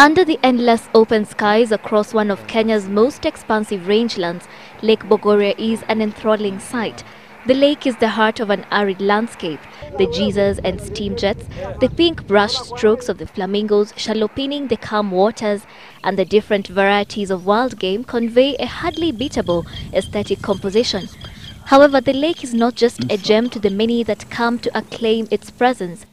Under the endless open skies across one of Kenya's most expansive rangelands, Lake Bogoria is an enthralling sight. The lake is the heart of an arid landscape. The geysers and steam jets, the pink brush strokes of the flamingos shalloping the calm waters, and the different varieties of wild game convey a hardly beatable aesthetic composition. However, the lake is not just a gem to the many that come to acclaim its presence.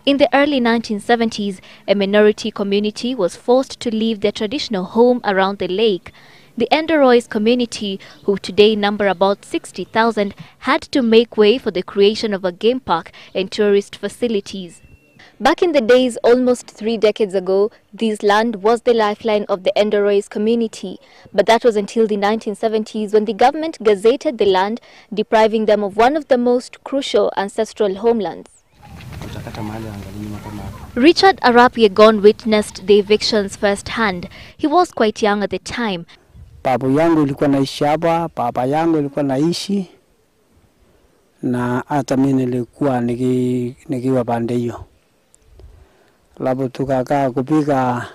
In the early 1970s, a minority community was forced to leave their traditional home around the lake. The Endorois community, who today number about 60,000, had to make way for the creation of a game park and tourist facilities. Back in the days, almost 3 decades ago, this land was the lifeline of the Endorois community. But that was until the 1970s when the government gazetted the land, depriving them of one of the most crucial ancestral homelands. Richard Arap Yegon witnessed the evictions firsthand. He was quite young at the time. Babu yangu ilikuwa naishi hapa, baba yangu ilikuwa naishi, na hata mimi nilikuwa nikiwa pande hiyo. Labu tukakaa kupika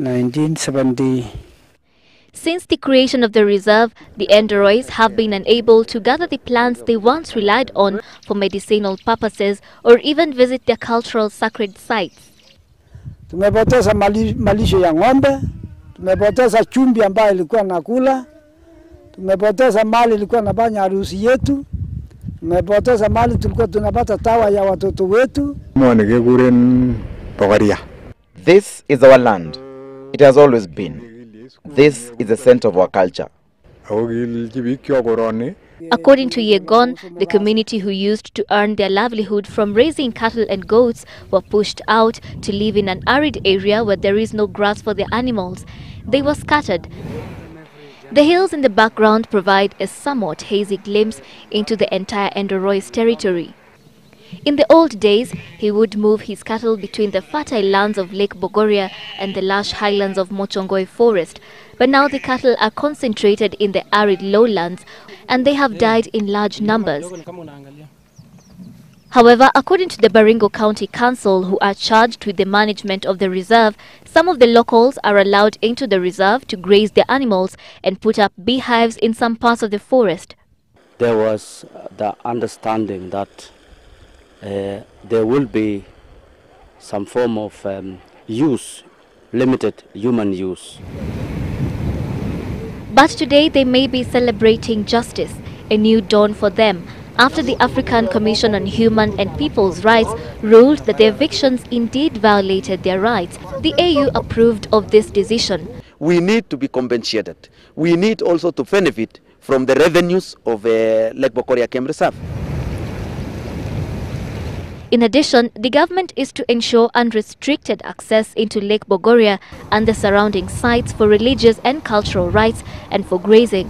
1970. Since the creation of the reserve, the Endorois have been unable to gather the plants they once relied on for medicinal purposes or even visit their cultural sacred sites. Tumepoteza malisho ya ng'ombe, tumepoteza chumvi ambayo ilikuwa nakula, tumepoteza mali ilikuwa nafanya harusi yetu, tumepoteza mali tulikuwa tunapata tawa ya watoto wetu. This is our land. It has always been. This is the center of our culture. According to Yegon, the community who used to earn their livelihood from raising cattle and goats were pushed out to live in an arid area where there is no grass for their animals. They were scattered. The hills in the background provide a somewhat hazy glimpse into the entire Endorois territory. In the old days, he would move his cattle between the fertile lands of Lake Bogoria and the lush highlands of Mochongoi forest. But now the cattle are concentrated in the arid lowlands and they have died in large numbers. However, according to the Baringo County Council, who are charged with the management of the reserve, some of the locals are allowed into the reserve to graze their animals and put up beehives in some parts of the forest. There was the understanding that there will be some form of use, limited human use. But today they may be celebrating justice, a new dawn for them, after the African Commission on Human and People's Rights ruled that the evictions indeed violated their rights. The AU approved of this decision. We need to be compensated. We need also to benefit from the revenues of Lake Bogoria Game Reserve. In addition, the government is to ensure unrestricted access into Lake Bogoria and the surrounding sites for religious and cultural rites and for grazing.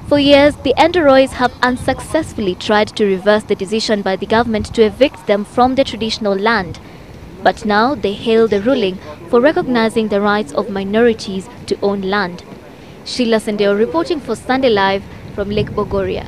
For years, the Endorois have unsuccessfully tried to reverse the decision by the government to evict them from their traditional land. But now they hail the ruling for recognizing the rights of minorities to own land. Sheila Sendeyo reporting for Sunday Live from Lake Bogoria.